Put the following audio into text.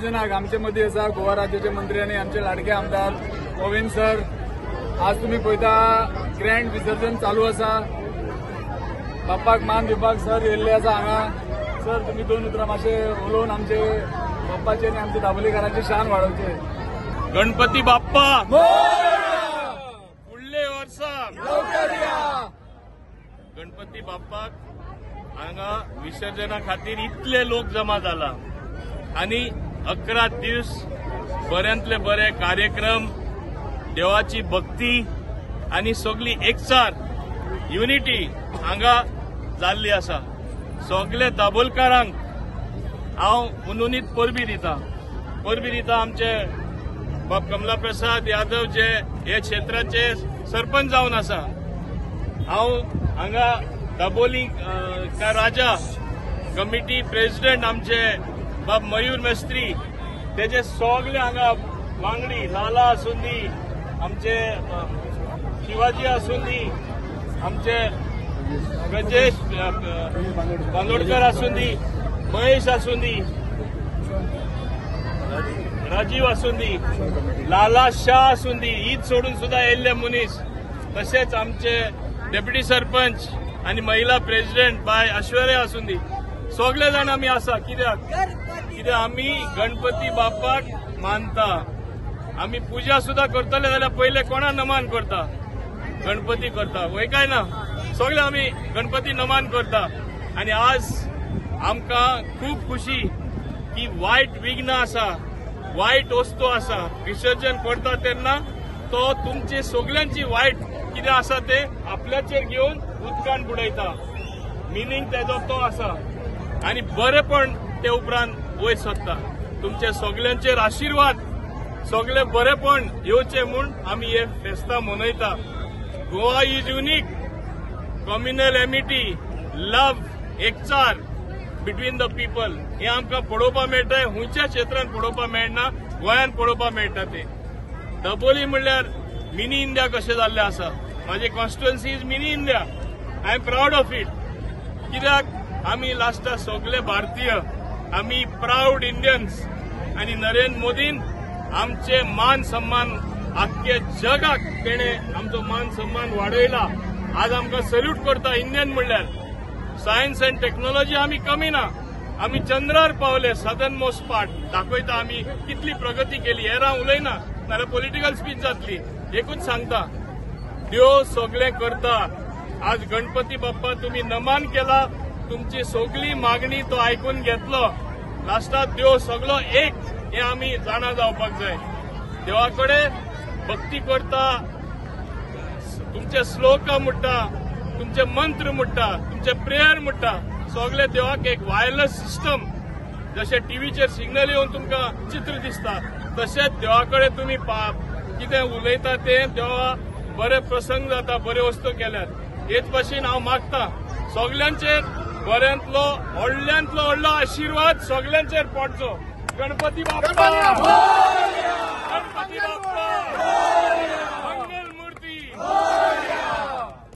विसर्जनाक आमचे मदीं आसा गोवा राज्याचे मंत्री आनी आमचे लाडके आमदार गोविंद सर। आज तुम्ही पळयता ग्रँड विसर्जन चालू आसा। बाप्पाक मान दिवपाक सर येयल्ले आसा हांगा। सर तुम्ही 2 उतरां मातशें उलोवन आमचे बाप्पाचे आनी आमच्या दाबोलीकारांची शान वाडोवचे। गणपती बाप्पा फुडले वर्सा गणपती बाप्पाक हांगा विसर्जना खातीर इतले लोक जमा जाला आनी 11 दीस बऱ्यांतले बरे कार्यक्रम, देवाची भक्ती आनी सगळी एकचार युनिटी हांगा जाल्ली आसा। सगळे दाबोलकारांक हांव मनोनीत परबी दिता आमचे बाब कमला प्रसाद यादव जे हे क्षेत्राचे सरपंच जावन आसा। हांव हांगा दाबोली का राजा कमिटी प्रेसिडेंट आमचे बाब मयूर मेस्त्री तेजे सगळे हांगा वांगडी लाला आसुंदी, आमचे शिवाजी आसुंदी, आमचे गजेश बांदोडकर आसुंदी, महेश आसुंदी, राजीव आसुंदी, लाला शाह आसुंदी, ईद सोडून सुद्धा येयल्ले मनीस, तशेंच आमचे डेप्युटी सरपंच आणि महिला प्रेसिडेंट बाय ऐश्वर्या आसुंदी, सगळे जाण आमी आसा। कित्याक आमी गणपती बाप्पाक मानता। आमी पुजा सुद्धा करतले जाल्यार पहिले कोणा नमन करता? गणपती करता, वय काय ना? सगळे आमी गणपती नमन करता। आणि आज आमकां खूब खुशी की वायट विघ्न आसा, वायट वस्तू आसा, विसर्जन करता तेन्ना तो तुमचे सगळ्यांची वायट कितें आसा ते आपल्याचेर घेवन उदकान बुडयता। मिनींग तेजो तो आसा आनी बरेपण ते उपरांत वयर सरता। तुमचे सगळ्यांचेर आशीर्वाद, सगळे बरेपण येवचे म्हूण आमी हे फेस्तां मनयता। Goa is unique, communal amity, love, एकचार बिटवीन द पीपल हे आमकां पळोवपाक मेळटा। खंयच्या क्षेत्रांत पळोवपाक मेळना, गोंयांत पळोवपाक मेळटा ते। दाबोली म्हणल्यार मिनी इंडिया कशें जाल्लें आसा। माझी constituency is mini India. I am proud of it. कित्याक आमी लास्टाक सगळे भारतीय, आमी प्राऊड इंडियन्स आणि नरेंद्र मोदीन आमचे मान सन्मान आख्खे जगाक तेणे आमचो मान सन्मान वाडयला। आज आमकां सल्यूट करता इंडियन म्हणल्यार। सायन्स अँड टेक्नॉलॉजी आमी कमी ना, आमी चंद्रार पावले, सदर्न मोस्ट पार्ट दाखयता आमी कितली प्रगती केली। हेरां उलयना नाल्यार पॉलिटिकल स्पीच जातली। एकूच सांगता, देव सगळे करता। आज गणपती बाप्पा तुम्ही नमन केला, तुमची सगळी मागणी तो आयकून घेतलो। लास्टात देव सगळो एक हे आमी जाणा जावपाक जाय। देवाकडे भक्ती करता, तुमचे श्लोक म्हणटा, तुमचे मंत्र म्हणटा, तुमचे प्रेयर म्हणटा, सगळे देवाक एक वायरलेस सिस्टम जशे टीव्हीचेर सिग्नल येवन तुमकां चित्र दिसता, तशेंच देवाकडे तुम्ही कितें उलयता ते देवा बरे प्रसंग जाता, बरे वस्तू केल्यार। हेच भाशेन हांव मागता सगळ्यांचेर बऱ्यांतलो व्हडल्यांतलो व्हडलो आशीर्वाद सगळ्यांचेर पडचो। गणपती बाप्पा, गणपती बाप्पा।